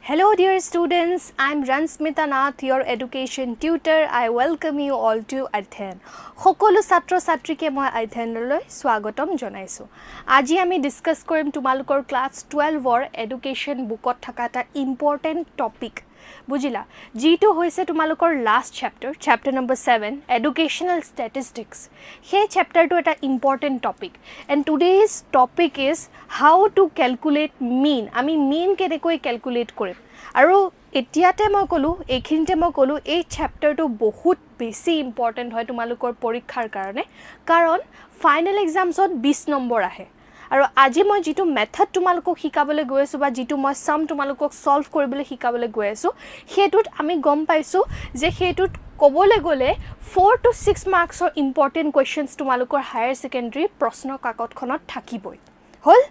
Hello dear students, I am Ransmita, your education tutor. I welcome you all to Adhyan. Hokolu satro satrike moi Adhyanloi swagatom jonaisu. Aji ami discuss korim tumalukor class 12 or education bookot thaka eta important topic. Bujila, G2 hoise tumalukor last chapter number 7, educational statistics. He chapter to eta important topic. And today's topic is how to calculate mean. Ami mean kenekoi calculate korim. Aru etiate moi kolu, ekhinte moi kolu, ei chapter to bahut besi important hoy tumalukor porikhar karone. Karon final exams ot 20 number ahe. আৰু আজি মই যেটো method তোমালোকক শিকাবলৈ গৈ আছো বা যেটো মই সাম তোমালোকক সলভ কৰিবলৈ শিকাবলৈ গৈ আছো হেতুত আমি গম পাইছো যে হেতুত কবলে গলে 4 to 6 marks or important questions তোমালোকৰ হায়াৰ সেকেন্ডাৰী প্ৰশ্ন কাকতখনত থাকিবই হল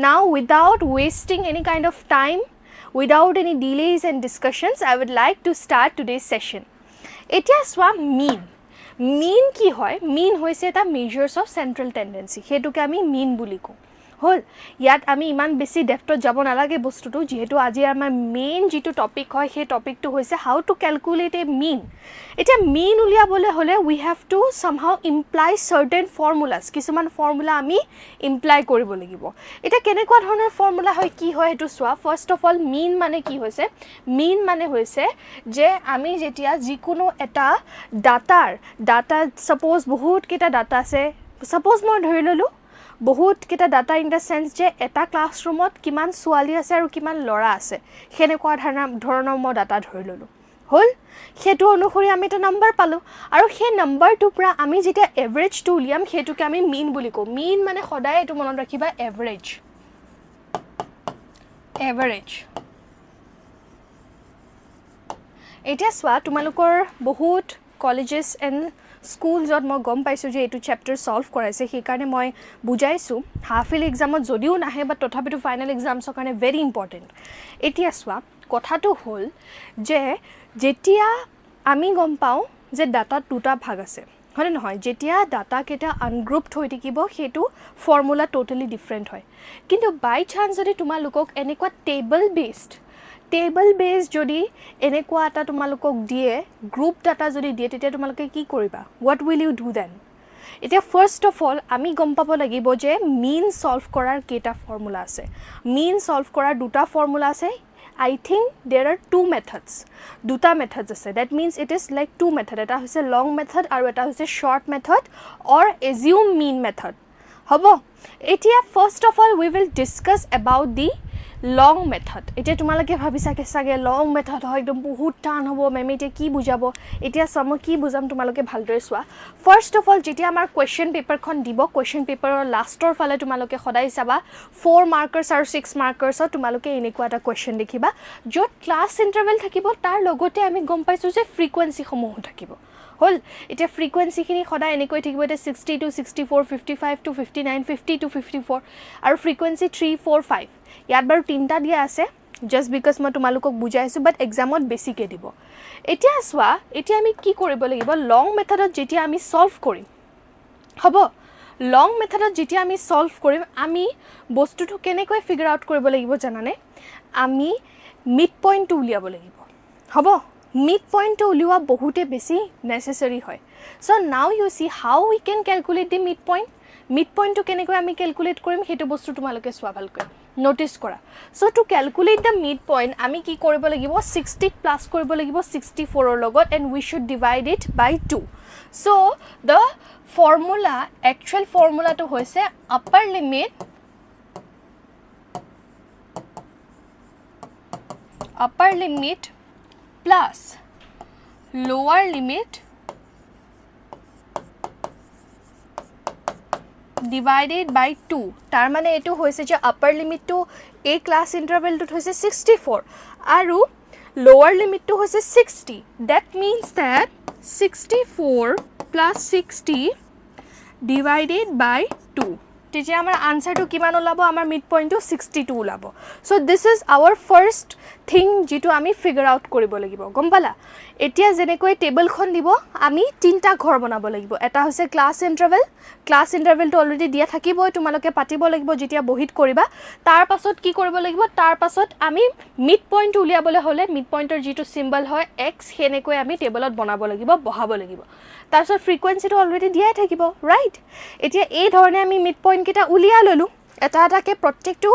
now without wasting any kind of time without any delays and discussions I would like to start today's session এতিয়া সোৱা mean কি হয় mean হৈছে এটা measures of central tendency হেতুকে আমি mean বুলি কও হল ইয়াত আমি ইমান বেছি ডেপথত যাব নালাগে বস্তুটো যেহেতু আজি আমাৰ মেইন যেটো টপিক হয় সেই টপিকটো হৈছে how to calculate a mean এটা mean উলিয়াবলৈ হলে we have to somehow imply certain formulas কিছুমান ফৰ্মুলা আমি ইমপ্লাই কৰিব লাগিব এটা কেনেকুৱা ধৰণৰ ফৰ্মুলা হয় কি হয় এটো সোৱা ফাৰ্স্ট অফ অল mean মানে কি হৈছে mean মানে হৈছে যে আমি যেতিয়া যিকোনো এটা ডাটা suppose বহুত কেটা ডাটা আছে suppose মই ধৰি ললো বহুত কেটা ডাটা ইন দা সেন্স যে এটা ক্লাসৰুমত কিমান সোৱালি আছে আৰু কিমান লৰা আছে হেনেকুৱা ধৰণৰ মই ডাটা ধৰি ললো হল হেতু অনুসৰি আমি এটা নাম্বাৰ পালো আৰু সেই নাম্বাৰটো পৰা আমি যেতিয়া এভাৰেজটো উলিয়াম হেতুকে আমি মিন বুলি কও মিন মানে সদায় এটো মনত ৰাখিবা এভাৰেজ এটা সোৱা তোমালোকৰ বহুত কলেজেস এন্ড স্কুল যত মই গম পাইছো যে এটো চ্যাপ্টাৰ সলভ কৰাইছে সেই কাৰণে মই বুজাইছো হাফ ইল এক্সামত যদিও নাহে বা তথাপিটো ফাইনাল এক্সামছৰ কাৰণে ভেৰি ইম্পৰ্টেন্ট এতিয়া সোৱা কথাটো হল যে যেতিয়া আমি গম পাও যে ডাটা দুটা ভাগ আছে হয়নে নহয় যেতিয়া ডাটা কেটা আনগ্ৰুপড হৈ থাকিব হেতু ফৰ্মুলা টোটালি ডিফাৰেন্ট হয় কিন্তু বাই চান্স যদি তোমালোকক এনেকুৱা টেবল বেস যদি এনেকুৱা এটা তোমালোকক দিয়ে গ্ৰুপ ডাটা যদি দিয়ে তেতিয়া তোমালোকে কি কৰিবা what will you do then এতিয়া ফাৰ্স্ট অফ অল আমি গম পাব লাগিব যে মিন সলভ কৰাৰ কেটা ফৰ্মুলা আছে মিন সলভ কৰাৰ দুটা ফৰ্মুলা আছে I think there are two methods দুটা methods আছে that means it is like two method এটা হৈছে long method আৰু এটা হৈছে short method or assume mean method হব এতিয়া first of all we will discuss about the long method এতিয়া তোমালোকে ভাবিছা কেছাগে long method হয় একদম বহুত টান হ'ব মেমে এতিয়া কি বুজাব এতিয়া সম কি বুজাম তোমালোকে ভালদৰে সোৱা first of all যেতিয়া আমাৰ question paper খন দিব question paper ৰ লাষ্টৰ ফালে তোমালোকে সদায় চাবা 4 markers আৰু 6 markers তোমালোকে এনেকুৱা এটা question দেখিবা যত ক্লাছ ইন্টাৰভেল থাকিব তাৰ লগতে আমি গম পাইছো যে ফ্ৰিকুৱেন্সি সমূহ থাকিব হল এটা ফ্ৰিকুৱেন্সি খিনি সদায় এনেকৈ থাকিব এটা 60 to 64 55 to 59 50 to 54 আৰু ফ্ৰিকুৱেন্সি 3 4 5 ইয়াত বাৰু তিনটা দিয়া আছে just because মই তোমালোকক বুজাইছো বাট এক্সামত বেছিকে দিব এতিয়া সোৱা এতিয়া আমি কি কৰিব লাগিব লং মেথডত যেতিয়া আমি সলভ কৰিম হ'ব লং মেথডত যেতিয়া আমি সলভ কৰিম আমি বস্তুটো কেনেকৈ ফিগাৰ আউট কৰিব লাগিব জানানে আমি মিড পইণ্টটো উলিয়াব লাগিব হ'ব মিড পইণ্টটো উলিওৱা বহুতে বেছি নেসেসাৰী হয় so now you C how we can calculate the mid পইণ্টটো কেনেকৈ আমি ক্যালকুলেট কৰিম হেতু বস্তু তোমালোকে সোৱা ভালকৈ notice কৰা so to calculate the midpoint আমি কি কৰিব লাগিব 60 প্লাস কৰিব লাগিব 64 ৰ লগত and we should divide it by 2 so the formula actual formula to হৈছে upper limit plus lower limit divided by 2 তাৰ মানে এটো হৈছে যে upper limit to a class interval to হৈছে 64 আৰু lower limit to হৈছে 60 that means that 64 plus 60 divided by 2 তেতিয়া আমাৰ আনসাৰটো কিমান ওলাব আমাৰ মিড পইণ্টটো 62 ওলাব so this is our first thing যেটো আমি ফিগাৰ আউট কৰিব লাগিব গম পালা এতিয়া যেনেকৈ টেবলখন দিব আমি তিনটা ঘৰ বনাব লাগিব এটা হৈছে ক্লাছ ইন্টাৰভেলটো অলৰেডি দিয়া থাকিবই তোমালোকে পাতিব লাগিব যেতিয়া বহিত কৰিবা তাৰ পাছত কি কৰিব লাগিব তাৰ পাছত আমি মিড পইণ্ট উলিয়াবলৈ হলে মিড পইণ্টৰ যেটো সিম্বল হয় x হেনেকৈ আমি টেবলত বনাব লাগিব বহাব লাগিব তাৰছত ফ্ৰিকুৱেন্সিটো অলৰেডি দিয়াই থাকিব ৰাইট এতিয়া এই ধৰণে আমি মিড পইণ্ট কিটা উলিয়া ললো এটা এটাকে প্ৰত্যেকটো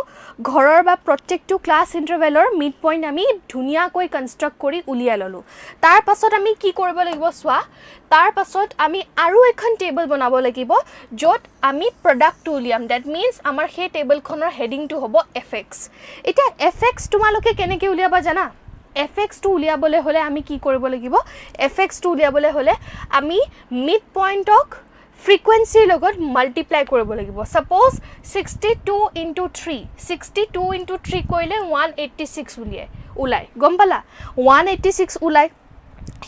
ঘৰৰ বা প্ৰত্যেকটো ক্লাছ ইন্টাৰভেলৰ মিড পইণ্ট আমি ধুনিয়াকৈ কনস্ট্ৰাক্ট কৰি উলিয়া ললো তাৰ পাছত আমি কি কৰিব লাগিব সোৱা তাৰ পাছত আমি আৰু এখন টেবল বনাব লাগিব যত আমি প্ৰডাক্টটো উলিয়াম দ্যাট মিন্স আমাৰ হে টেবলখনৰ হেডিংটো হ'ব fx এটা fx তোমালোকে কেনেকৈ উলিয়াবা জানা fx টো উলিয়াবলৈ হলে আমি কি কৰিব লাগিব fx টো উলিয়াবলৈ হলে আমি মিড পইণ্টক frequency লগত multiply কৰিব লাগিব suppose 62 into 3 62 into 3 কৰিলে 186 উলাই গম পালা 186 উলাই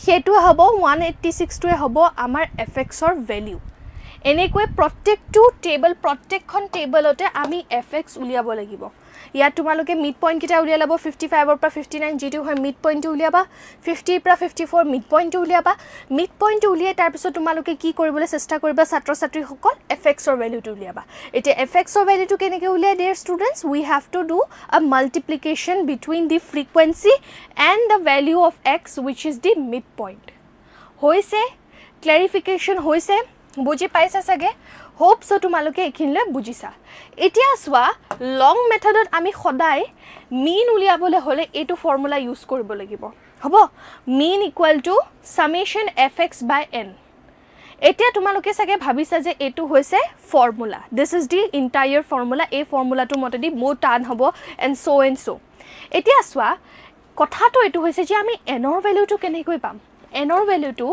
হেতু হ'ব 186 টোৱে হ'ব আমাৰ fx ৰ ভ্যালু এনেকৈ প্ৰত্যেকটো টেবল প্ৰত্যেকখন টেবলতে আমি fx উলিয়াব লাগিব ইয়া তোমালোকে মিড পইণ্ট কিটা উলিয়া লব 55 ৰ পৰা 59 যেটো হয় মিড পইণ্টটো উলিয়াবা 50 ৰ পৰা 54 মিড পইণ্টটো উলিয়াবা মিড পইণ্টটো উলিয়াই তাৰ পিছত তোমালোকে কি কৰিবলৈ চেষ্টা কৰিবা ছাত্ৰ ছাত্ৰী সকল fx ৰ ভ্যালুটো উলিয়াবা এতিয়া fx ৰ ভ্যালুটো কেনেকৈ উলিয়াই dear students we have to do a multiplication between the frequency and the value of x which is the midpoint হৈছে clarification হৈছে বুজি পাইছা সগে হোপ সো তোমালোকে এখিনলে বুজিছা এতিয়া সোৱা লং মেথডত আমি সদায় মিন উলিয়াবলৈ হলে এটো ফৰ্মুলা ইউজ কৰিব লাগিব হ'ব mean equal to summation fx by n এতিয়া তোমালোকে সগে ভাবিছা যে এটো হৈছে formula this is the entire formula এই ফৰ্মুলাটো মতেদি মো টান হ'ব এন্ড সো এতিয়া সোৱা কথাটো এটো হৈছে যে আমি n ৰ ভ্যালুটো কেনেকৈ পাম n ৰ ভ্যালুটো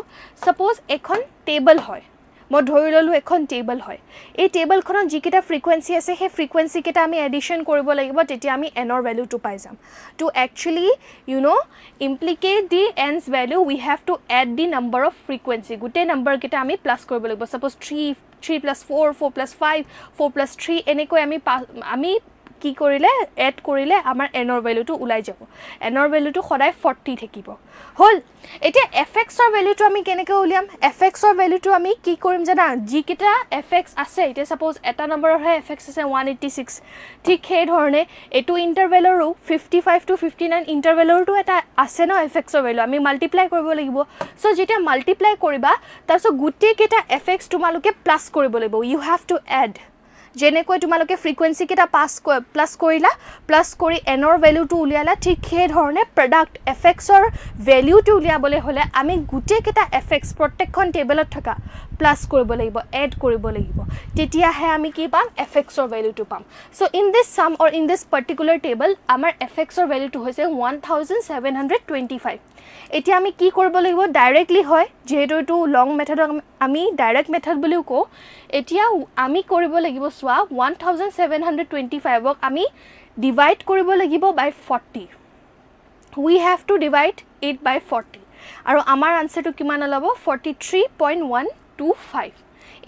সাপোজ এখন টেবল হয় মই ধৰি ললো এখন টেবল হয় এই টেবলখনত যিকিটা ফ্ৰিকুৱেন্সি আছে হে ফ্ৰিকুৱেন্সি কিটা আমি এডিশন কৰিব লাগিব তেতিয়া আমি n ৰ ভ্যালুটো পাই যাম to actually you know implicate the n's value we have to add the number of frequency গুটে নাম্বাৰ কিটা আমি প্লাস কৰিব লাগিব সাপোজ 3 plus 4 4 plus 5 4 plus 3 এনেকৈ আমি কি কৰিলে এড কৰিলে আমাৰ n ৰ ভ্যালুটো উলাই যাব n ৰ ভ্যালুটো সদায় 40 থাকিব হল এতিয়া fx ৰ ভ্যালুটো আমি কেনেকৈ উলিয়াম fx ৰ ভ্যালুটো আমি কি কৰিম জানা জি কিটা fx আছে এতিয়া সাপোজ এটা নম্বৰৰ হয় fx আছে 186 ঠিক সেই ধৰণে এটো ইন্টাৰভেলৰো 55 to 59 ইন্টাৰভেলৰটো এটা আছে ন fx ৰ ভ্যালু আমি মাল্টিপ্লাই কৰিব লাগিব সো যেতিয়া মাল্টিপ্লাই কৰিবা তাৰছত গুটে কিটা fx তোমালোকে প্লাস কৰিব লাগিব ইউ হ্যাভ টু এড যেনেকৈ তোমালোকে ফ্ৰিকুৱেন্সি কিটা প্লাস কৰিলা প্লাস কৰি n ৰ ভ্যালুটো উলিয়ালা ঠিক সেই ধৰণে প্ৰডাক্ট fx ৰ ভ্যালুটো উলিয়াবলৈ হলে আমি গুটে কিটা fx প্ৰত্যেকখন টেবলত থকা প্লাস কৰিব লাগিব এড কৰিব লাগিব তেতিয়া হে আমি কি পাম fx ৰ ভ্যালুটো পাম so in this sum or in this particular table আমাৰ fx ৰ ভ্যালুটো হৈছে 1725 এতিয়া আমি কি কৰিব লাগিব ডাইৰেক্টলি হয় যেহেতু এটো লং মেথড আমি ডাইৰেক্ট মেথড বুলিও কও এতিয়া আমি কৰিব লাগিব সোৱা 1725 ক আমি ডিভাইড কৰিব লাগিব বাই 40 we have to divide it by 40 আৰু আমাৰ আনসাৰটো কিমান হ'ব 43.125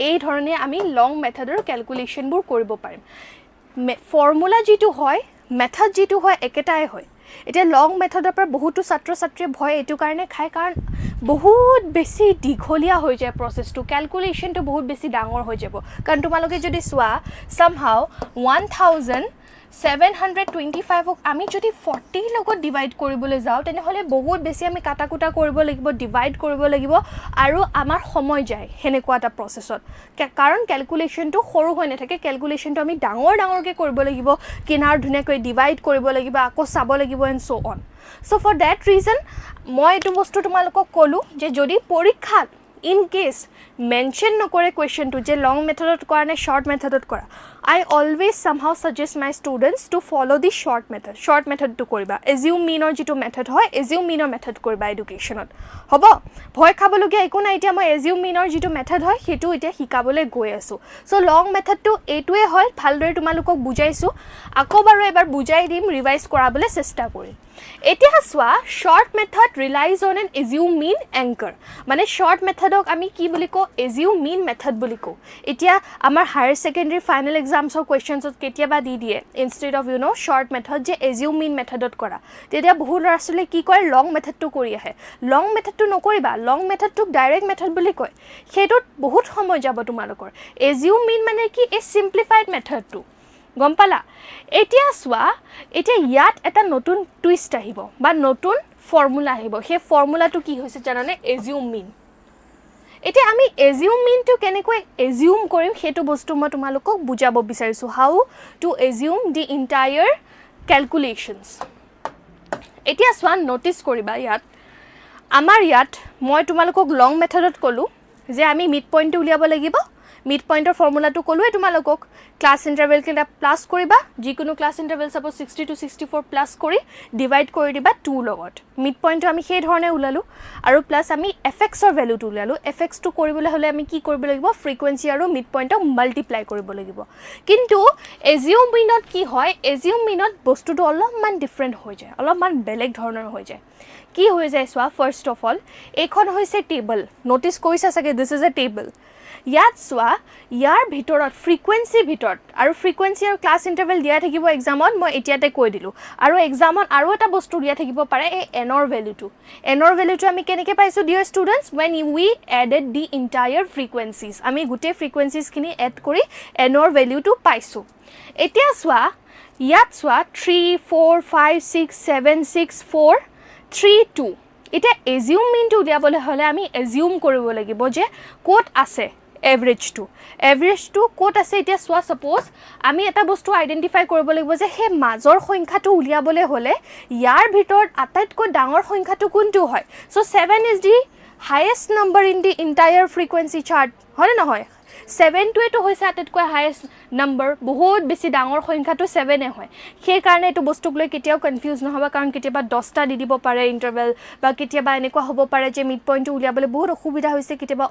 এই ধৰণে আমি লং মেথডৰ ক্যালকুলেশন বোৰ কৰিব পাৰিম ফৰ্মুলা যেটো হয় মেথড যেটো হয় একেটাই হয় এটা লং মেথডৰ পৰা বহুতো ছাত্ৰ ছাত্ৰীয়ে ভয় এটো কাৰণে খায় কাৰণ বহুত বেছি দীঘলীয়া হৈ যায় প্ৰসেসটো ক্যালকুলেশনটো বহুত বেছি ডাঙৰ হৈ যাব কাৰণ তোমালোকে যদি সোৱা somehow 1725 ক আমি যদি 40 লগত ডিভাইড কৰিবলৈ যাও তেনে হলে বহুত বেছি আমি কাটাকুটা কৰিব লাগিব ডিভাইড কৰিব লাগিব আৰু আমাৰ সময় যায় হেনেকুৱা এটা প্ৰসেসত কাৰণ ক্যালকুলেশনটো সৰু হৈ নাথাকে ক্যালকুলেশনটো আমি ডাঙৰকে কৰিব লাগিব কিনাৰ ধুনিয়াকৈ ডিভাইড কৰিব লাগিব আকৌ চাব লাগিব and so on so for that reason মই এটো বস্তু তোমালোকক কলো যে যদি পৰীক্ষাত in case mention nokore question to je long method kora ne short method kora I always somehow suggest my students to follow the short method to koriba assume mean or jitu method hoy assume mean or method koriba education hobo bhoy khabologia eko na etia moi assume mean or jitu method hoy hetu etia hikabole goi asu so long method to etue hoy bhaldore tumalukok bujaisu ako baru ebar bujai dim revise korabole chesta kori এতিয়া সোৱা short method relies on an assume mean anchor মানে short method আমি কি বুলি কো assume mean method বুলি কো এতিয়া আমাৰ higher secondary final exam এক্সামছৰ কুৱেশ্যনছত কেতিয়াবা দি দিয়ে ইনষ্টেড অফ শ্বৰ্ট মেথড যে এজিউম মিন মেথডত কৰা তেতিয়া বহুত ল'ৰা ছোৱালীয়ে কি কৰে লং মেথডটো কৰি আহে লং মেথডটো নকৰিবা লং মেথডটোক ডাইৰেক্ট মেথড বুলি কয় সেইটোত বহুত সময় যাব তোমালোকৰ এজিউম মিন মানে কি এই ছিম্প্লিফাইড মেথডটো গম পালা এতিয়া চোৱা এতিয়া ইয়াত এটা নতুন টুইষ্ট আহিব বা নতুন ফৰ্মুলা আহিব সেই ফৰ্মুলাটো কি হৈছে জানানে এজিউম মিন এতিয়া আমি এজিউম মিনটো কেনেকৈ এজিউম কৰিম সেইটো বস্তু মই তোমালোকক বুজাব বিচাৰিছোঁ হাউ টু এজিউম দি ইণ্টায়াৰ কেলকুলেশ্যনছ এতিয়া চোৱা ন'টিছ কৰিবা ইয়াত আমাৰ ইয়াত মই তোমালোকক লং মেথডত ক'লোঁ যে আমি মিড পইণ্টটো উলিয়াব লাগিব মিড পইণ্টৰ ফৰ্মুলাটো ক'লোৱে তোমালোকক ক্লাছ ইণ্টাৰভেলকেইটা প্লাছ কৰিবা যিকোনো class interval suppose 60 to 64 plus কৰি ডিভাইড কৰি দিবা 2 লগত মিড পইণ্টটো আমি সেই ধৰণে ওলালোঁ আৰু প্লাছ আমি এফএক্সৰ ভেলুটো ওলালোঁ এফএক্সটো কৰিবলৈ হ'লে আমি কি কৰিব লাগিব ফ্ৰিকুৱেঞ্চি আৰু মিড পইণ্টক মাল্টিপ্লাই কৰিব লাগিব কিন্তু এজিউম মিনত কি হয় এজিউম মিনত বস্তুটো অলপমান ডিফাৰেণ্ট হৈ যায় অলপমান বেলেগ ধৰণৰ হৈ যায় কি হৈ যায় চোৱা ফাৰ্ষ্ট অফ অল এইখন হৈছে টেবল ন'টিছ কৰিছা চাগে দিছ ইজ এ টেবল ইয়াত চোৱা ইয়াৰ ভিতৰত ফ্ৰিকুৱেঞ্চিৰ ভিতৰত আৰু ফ্ৰিকুৱেঞ্চি আৰু ক্লাছ ইণ্টাৰভেল দিয়া থাকিব এক্সামত মই এতিয়াতে কৈ দিলোঁ আৰু এক্সামত আৰু এটা বস্তু দিয়া থাকিব পাৰে এই এনৰ ভেলুটো আমি কেনেকৈ পাইছোঁ dear students when we added the entire frequencies আমি গোটেই ফ্ৰিকুৱেঞ্চিজখিনি এড কৰি এনৰ ভেলুটো পাইছোঁ এতিয়া চোৱা ইয়াত চোৱা 3 4 5 6 7 6 4 3 2 এতিয়া এজিউম মিনটো উলিয়াবলৈ হ'লে আমি এজিউম কৰিব লাগিব যে ক'ত আছে এভাৰেজটো ক'ত আছে এতিয়া চোৱা ছাপ'জ আমি এটা বস্তু আইডেণ্টিফাই কৰিব লাগিব যে সেই মাজৰ সংখ্যাটো উলিয়াবলৈ হ'লে ইয়াৰ ভিতৰত আটাইতকৈ ডাঙৰ সংখ্যাটো কোনটো হয় so' 7 is the highest number in the entire frequency chart হয়নে নহয় 7টোৱেতো হৈছে আটাইতকৈ হায়েষ্ট নাম্বাৰ বহুত বেছি ডাঙৰ সংখ্যাটো 7এ হয় সেইকাৰণে এইটো বস্তুক লৈ কেতিয়াও কনফিউজ নহ'বা কাৰণ কেতিয়াবা 10টা দি দিব পাৰে ইণ্টাৰভেল বা কেতিয়াবা এনেকুৱা হ'ব পাৰে যে মিড পইণ্টটো উলিয়াবলৈ বহুত অসুবিধা হৈছে কেতিয়াবা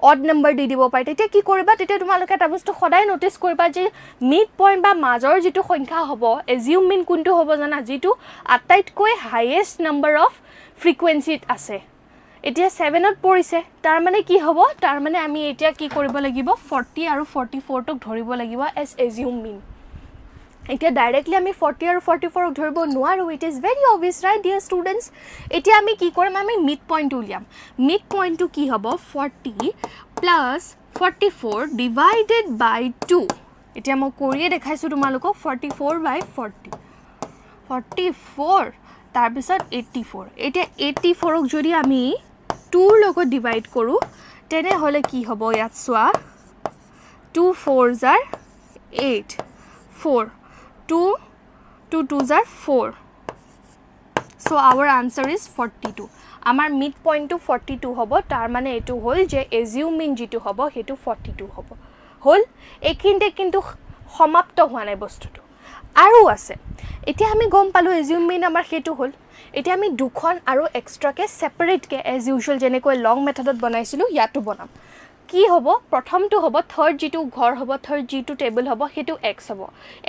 অড নম্বৰ দি দিব পাৰে তেতিয়া কি কৰিবা তেতিয়া তোমালোকে এটা বস্তু সদায় ন'টিছ কৰিবা যে মিড পইণ্ট বা মাজৰ যিটো সংখ্যা হ'ব এজিউম মিন কোনটো হ'ব জানা যিটো আটাইতকৈ হায়েষ্ট নাম্বাৰ অফ ফ্ৰিকুৱেঞ্চিত আছে এতিয়া 7ত পৰিছে তাৰ মানে কি হ'ব তাৰ মানে আমি এতিয়া কি কৰিব লাগিব 40 আৰু 44ক ধৰিব লাগিব এজ এজিউম মিন এতিয়া ডাইৰেক্টলি আমি 40 আৰু 44ক ধৰিব নোৱাৰোঁ it is very obvious right dear students এতিয়া আমি কি কৰিম আমি মিড পইণ্টটো উলিয়াম মিড পইণ্টটো কি হ'ব 40 প্লাছ 44 ডিভাইডেড বাই 2 এতিয়া মই কৰিয়ে দেখাইছোঁ তোমালোকক 44/40 তাৰপিছত 84 এতিয়া 84ক যদি আমি 2ৰ লগত ডিভাইড কৰোঁ তেনেহ'লে কি হ'ব ইয়াত চোৱা 2 4s are 8 4 2 2s are 4 so our answer is 42 আমাৰ মিড পইণ্টটো 42 হ'ব তাৰ মানে এইটো হ'ল যে এজিউম মিন যিটো হ'ব সেইটো 42 হ'ব হ'ল এইখিনিতে কিন্তু সমাপ্ত হোৱা নাই বস্তুটো আৰু আছে এতিয়া আমি গম পালোঁ এজিউম মিন আমাৰ সেইটো হ'ল এতিয়া আমি দুখন আৰু এক্সট্ৰাকৈ ছেপাৰেটকৈ এজ ইউজুৱেল যেনেকৈ লং মেথডত বনাইছিলোঁ ইয়াতো বনাম কি হ'ব প্ৰথমটো হ'ব থাৰ্ড যিটো ঘৰ হ'ব থাৰ্ড যিটো টেবল হ'ব সেইটো এক্স হ'ব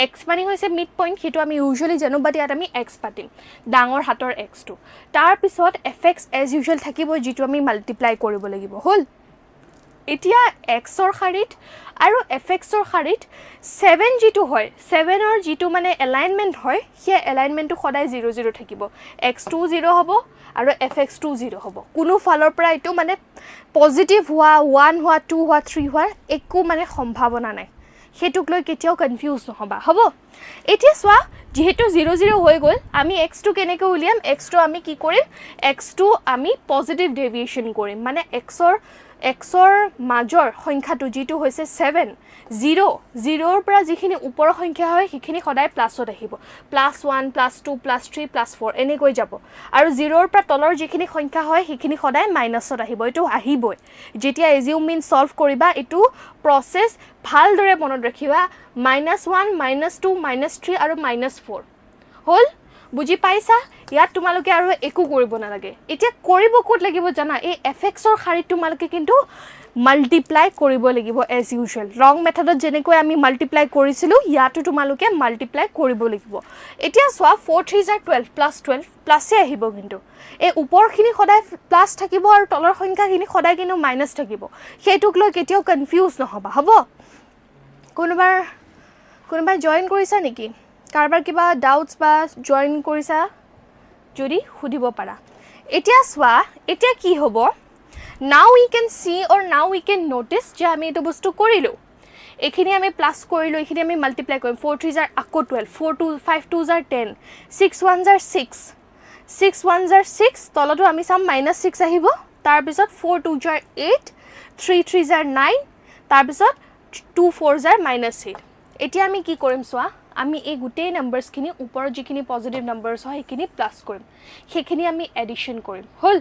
এক্স মানে হৈছে মিড পইণ্ট সেইটো আমি ইউজুৱেলি জানো বাট ইয়াত আমি এক্স পাতিম ডাঙৰ হাতৰ এক্সটো তাৰপিছত এফএক্স এজ ইউজুৱেল থাকিব যিটো আমি মাল্টিপ্লাই কৰিব লাগিব হ'ল এতিয়া এক্সৰ শাৰীত আৰু এফএক্সৰ শাৰীত 7 যিটো হয় 7ৰ যিটো মানে এলাইনমেণ্ট হয় সেই এলাইনমেণ্টটো সদায় 0 0 থাকিব x2 0 হ'ব আৰু fx2 0 হ'ব কোনো ফালৰ পৰা এইটো মানে পজিটিভ হোৱা 1 হোৱা 2 হোৱা 3 হোৱাৰ একো মানে সম্ভাৱনা নাই সেইটোক লৈ কেতিয়াও কনফিউজ নহ'বা হ'ব এতিয়া চোৱা যেহেতু 0 0 হৈ গ'ল আমি x2 কেনেকৈ উলিয়াম x2 আমি কি কৰিম x2 আমি পজিটিভ ডেভিয়েশ্যন কৰিম মানে এক্সৰ মাজৰ সংখ্যাটো যিটো হৈছে 7 0ৰ পৰা যিখিনি ওপৰৰ সংখ্যা হয় সেইখিনি সদায় প্লাছত আহিব +1 +2 +3 +4 এনেকৈ যাব আৰু 0ৰ পৰা তলৰ যিখিনি সংখ্যা হয় সেইখিনি সদায় মাইনাছত আহিব এইটো আহিবই যেতিয়া এজিউম মিন সলভ কৰিবা এইটো প্ৰচেছ ভালদৰে মনত ৰাখিবা -1 -2 -3 আৰু -4 হ'ল বুজি পাইছা ইয়াত তোমালোকে আৰু একো কৰিব নালাগে এতিয়া কৰিব ক'ত লাগিব জানা এই এফএক্সৰ শাৰীত তোমালোকে কিন্তু মাল্টিপ্লাই কৰিব লাগিব এজ ইউজুৱেল ৰং মেথডত যেনেকৈ আমি মাল্টিপ্লাই কৰিছিলোঁ ইয়াতো তোমালোকে মাল্টিপ্লাই কৰিব লাগিব এতিয়া চোৱা 4 3s are 12 +12 প্লাছে আহিব কিন্তু এই ওপৰখিনি সদায় প্লাছ থাকিব আৰু তলৰ সংখ্যাখিনি সদায় কিন্তু মাইনাছ থাকিব সেইটোক লৈ কেতিয়াও কনফিউজ নহ'বা হ'ব কোনোবাৰ কোনোবাই জয়েন কৰিছা নেকি কাৰোবাৰ কিবা ডাউটছ বা জয়েন কৰিছা যদি সুধিব পাৰা এতিয়া চোৱা এতিয়া কি হ'ব now we can see or now we can notice যে আমি এইটো বস্তু কৰিলোঁ এইখিনি আমি প্লাছ কৰিলোঁ এইখিনি আমি মাল্টিপ্লাই কৰিম 4 3 জাৰ আকৌ 12 4 2 5 2 জাৰ 10 6 1 জাৰ 6 6 1 জাৰ 6 তলতো আমি চাম -6 আহিব তাৰপিছত 4 2 জাৰ 8 3 3 জাৰ 9 তাৰপিছত 2 4 জাৰ -8 এতিয়া আমি কি কৰিম চোৱা আমি এই গোটেই নাম্বাৰছখিনি ওপৰত যিখিনি পজিটিভ নাম্বাৰছ হয় সেইখিনি প্লাছ কৰিম সেইখিনি আমি এডিশ্যন কৰিম হ'ল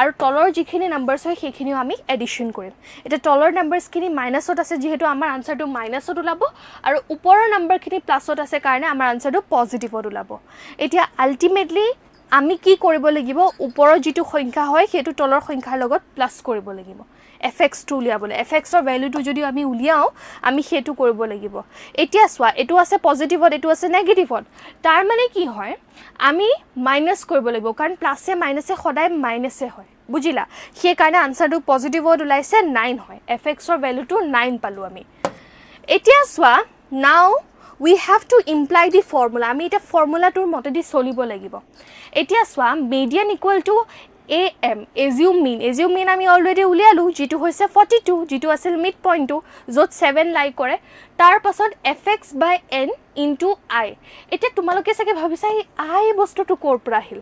আৰু তলৰ যিখিনি নাম্বাৰছ হয় সেইখিনিও আমি এডিশ্যন কৰিম এটা তলৰ নাম্বাৰছখিনি মাইনাছত আছে যিহেতু আমাৰ আনসাৰটো মাইনাছত ওলাব আৰু ওপৰৰ নাম্বাৰখিনি প্লাছত আছে কাৰণে আমাৰ আনসাৰটো পজিটিভত ওলাব এতিয়া আলটিমেটলি আমি কি কৰিব লাগিব ওপৰৰ যিটো সংখ্যা হয় সেইটো তলৰ সংখ্যাৰ লগত প্লাছ কৰিব লাগিব fx2 উলিয়াবলৈ fxৰ ভ্যালুটো যদি আমি উলিয়াও আমি সেইটো কৰিব লাগিব এতিয়া চোৱা এটো আছে পজিটিভত এটো আছে নেগেটিভত তাৰ মানে কি হয় আমি মাইনাস কৰিব লাগিব কাৰণ প্লাসে মাইনাসে সদায় মাইনাসে হয় বুজিলা সেই কাৰণে আনসাৰটো পজিটিভত ওলাইছে 9 হয় fxৰ ভ্যালুটো 9 পালো আমি এতিয়া চোৱা নাও we have to imply the formula আমি এটা ফৰ্মুলাটোৰ মতেদি চলিব লাগিব এতিয়া চোৱা median equal to am assume mean আমি অলৰেডি উলিয়ালো যেটো হৈছে 42 যেটো আছিল মিড পইণ্টটো যত 7 লাই কৰে তাৰ পাছত fx by n into I এটা তোমালোকে চাগে ভাবিছা এই I বস্তুটো কৰ পৰা আহিল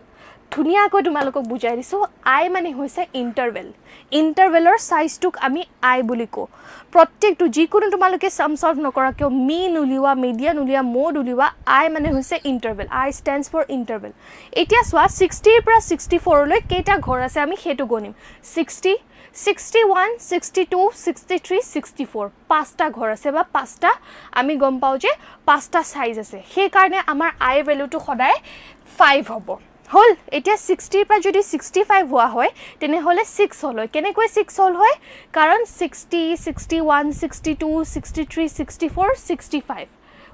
ধুনিয়াকৈ তোমালোকক বুজাই দিছো I মানে হৈছে ইন্টাৰভেলৰ সাইজটোক আমি I বুলি কও প্ৰত্যেকটো যিকোনো তোমালোকে সাম সলভ নকৰা কিয় মিন উলিওৱা মিডিয়ান উলিওৱা মোড উলিওৱা I মানে হৈছে interval I stands for interval এতিয়া চোৱা 60 ৰ পৰা 64 লৈ কেইটা ঘৰ আছে আমি হেতু গনিম 60 61 62 63 64 পাঁচটা ঘৰ আছে বা পাঁচটা আমি গম পাও যে পাঁচটা সাইজ আছে সেই কাৰণে আমাৰ I ভ্যালুটো সদায় 5 হ'ব হল এতিয়া 60 পৰা যদি 65 হোৱা হয় তেনে হলে 6 হল কেনে কৈ 6 হল হয় কাৰণ 60 61 62 63 64 65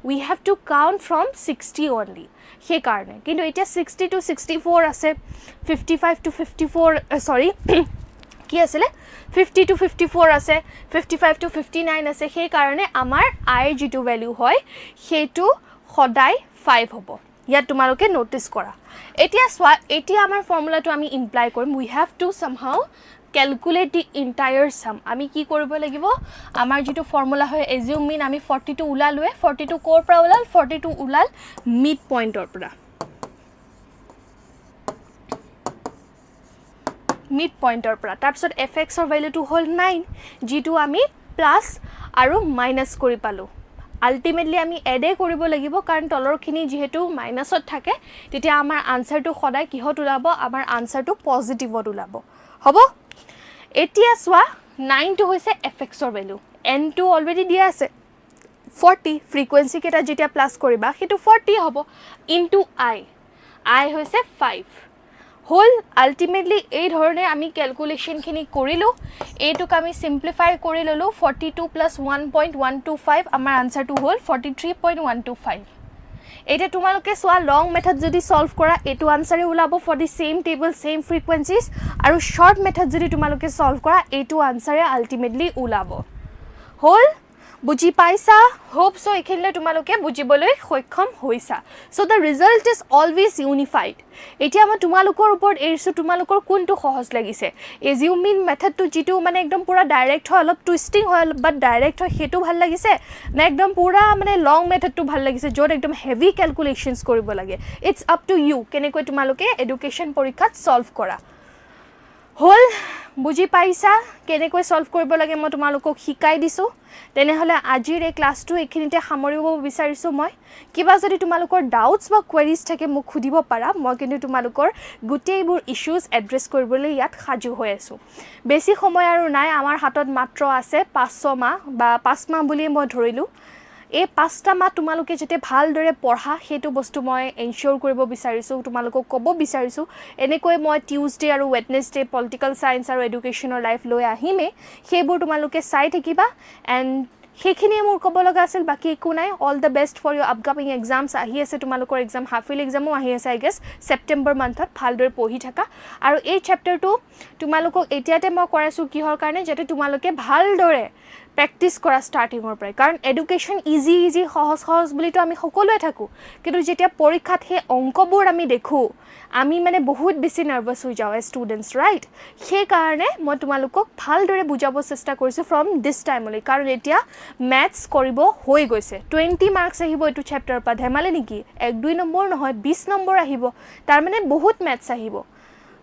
we have to count from 60 only সেই কাৰণে কিন্তু এতিয়া 60 to 64 আছে 55 to 54 sorry কি আছিল 50 to 54 আছে 55 to 59 আছে সেই কাৰণে আমাৰ I যেটো ভ্যালু হয় হেতু সদায় 5 হ'ব ইয়াত তোমালোকে নোটিস কৰা এতিয়া সোৱা এতিয়া আমাৰ ফৰ্মুলাটো আমি ইমপ্লাই কৰিম we have to somehow calculate the entire sum আমি কি কৰিব লাগিব আমাৰ যেটো ফৰ্মুলা হয় assume mean আমি 42 উলালুৱে 42 কোৰ পৰা উলাল 42 উলাল মিড পইণ্টৰ পৰা মিড পইণ্টৰ পৰা তাৰপিছত fx ৰ ভ্যালুটো হল 9 যেটো আমি প্লাস আৰু মাইনাস কৰি পালো আলটিমেটলি আমি এডে কৰিব লাগিব কাৰণ তলৰখিনি যেহেতু মাইনাসত থাকে তেতিয়া আমাৰ আনসাৰটো সদায় কিহত ওলাব আমাৰ আনসাৰটো পজিটিভত ওলাব হ'ব এতিয়া সোৱা 9 টো হৈছে fx ৰ ভ্যালু n টো অলৰেডি দিয়া আছে 40 ফ্ৰিকুৱেন্সি কেটা যেতিয়া প্লাস কৰিবা হেতু 40 হ'ব ইনটু I হৈছে 5 হোল আলটিমেটলি এই ধৰণে আমি ক্যালকুলেশনখিনি কৰিলো এটোক আমি সিম্পলিফাই কৰি ললো 42 + 1.125 আমাৰ আনসাৰটো হল 43.125 এটা তোমালোকে সোৱা লং মেথড যদি সলভ কৰা এটো আনসাৰে ওলাব for the same table same frequencies আৰু শৰ্ট মেথড যদি তোমালোকে সলভ কৰা এটো আনসাৰে আলটিমেটলি ওলাব হোল বুজি পাইছা হোপ সো এখিনলে তোমালোকে বুজিবলৈ সক্ষম হৈছা so the result is always unified এতিয়া মই তোমালোকৰ ওপৰত এৰিছো তোমালোকৰ কোনটো সহজ লাগিছে এজিউম মিন মেথডটো যেটো মানে একদম পুৰা ডাইৰেক্ট হয় অলপ টুইস্টিং হয় বাট ডাইৰেক্ট হয় হেতু ভাল লাগিছে না একদম পুৰা মানে লং মেথডটো ভাল লাগিছে যত একদম হেভি ক্যালকুলেশনস কৰিব লাগে ইটস আপ টু ইউ কেনেকৈ তোমালোকে এডুকেশন পৰীক্ষাত সলভ কৰা হোল বুজি পাইছা কেনেকৈ সলভ কৰিব লাগে মই তোমালোকক শিকাই দিছো তেনে হলে আজিৰ এই ক্লাসটো এখিনিতে সামৰিব বিচাৰিছো মই কিবা যদি তোমালোকৰ ডাউটস বা কোৱেৰিজ থাকে মোক খুদিব পাৰা মই কিন্তু তোমালোকৰ গুটেইবোৰ ইস্যুজ এড্ৰেছ কৰিবলৈ ইয়াত সাজু হৈ আছো বেছি সময় আৰু নাই আমাৰ হাতত মাত্ৰ আছে 5 মাহ বা 5 মাহ বুলি মই ধৰিলো এই 5টা মাহ তোমালোকে যেতে ভাল দৰে পঢ়া হেতু বস্তু মই এনশিওৰ কৰিব বিচাৰিছো তোমালোকক ক'ব বিচাৰিছো এনেকৈ মই টিউজডে আৰু ওয়েডনেসডে পলিটিক্যাল সায়েন্স আৰু এডুকেশনৰ লাইফ লৈ আহিমে হেবোৰ তোমালোকে চাই থাকিবা এন্ড হেখিনি মোৰ ক'ব লগা আছিল বাকি একো নাই all the best for your upcoming exams আহি আছে তোমালোকৰ এক্সাম হাফ ইয়েৰ এক্সামও আহি আছে আই গেছ সেপ্টেম্বৰ মান্থত ভাল দৰে পঢ়ি থাকা আৰু এই চ্যাপ্টাৰটো তোমালোকক এতিয়াতে মই কৰাইছো কিহৰ কাৰণে যাতে তোমালোকে ভাল দৰে প্ৰেক্টিছ কৰা ষ্টাৰ্টিঙৰ পৰাই, কাৰণ এডুকেশ্যন ইজি সহজ বুলিতো আমি সকলোৱে থাকোঁ, কিন্তু যেতিয়া পৰীক্ষাত সেই অংকবোৰ আমি দেখোঁ আমি মানে বহুত বেছি নাৰ্ভাছ হৈ যাওঁ এজ ষ্টুডেণ্টছ, ৰাইট? সেইকাৰণে মই তোমালোকক ভালদৰে বুজাব চেষ্টা কৰিছোঁ ফ্ৰম দিছ টাইমলৈ, কাৰণ এতিয়া মেথছ কৰিব হৈ গৈছে। 20 মাৰ্কছ আহিব এইটো চেপ্টাৰৰ পৰা, ধেমালি নেকি? 1-2 নম্বৰ নহয়, 20 নম্বৰ আহিব, তাৰমানে বহুত মেথছ আহিব,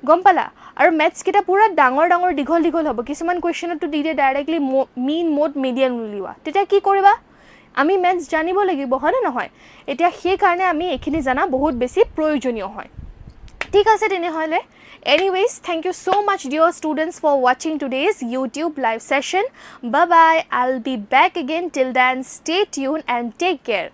গম পালা? আৰু মেথছকেইটা পূৰা ডাঙৰ দীঘল হ'ব। কিছুমান কুৱেশ্যনতো দি দিয়ে ডাইৰেক্টলি মিন মড মিডিয়ান উলিওৱা, তেতিয়া কি কৰিবা? আমি মেথছ জানিব লাগিব, হয়নে নহয়? এতিয়া সেইকাৰণে আমি এইখিনি জানা বহুত বেছি প্ৰয়োজনীয় হয়। ঠিক আছে তেনেহ'লে, anyways, thank you so much dear students for watching today's YouTube live session. Bye bye, I'll be back again. Till then, stay tuned and take care.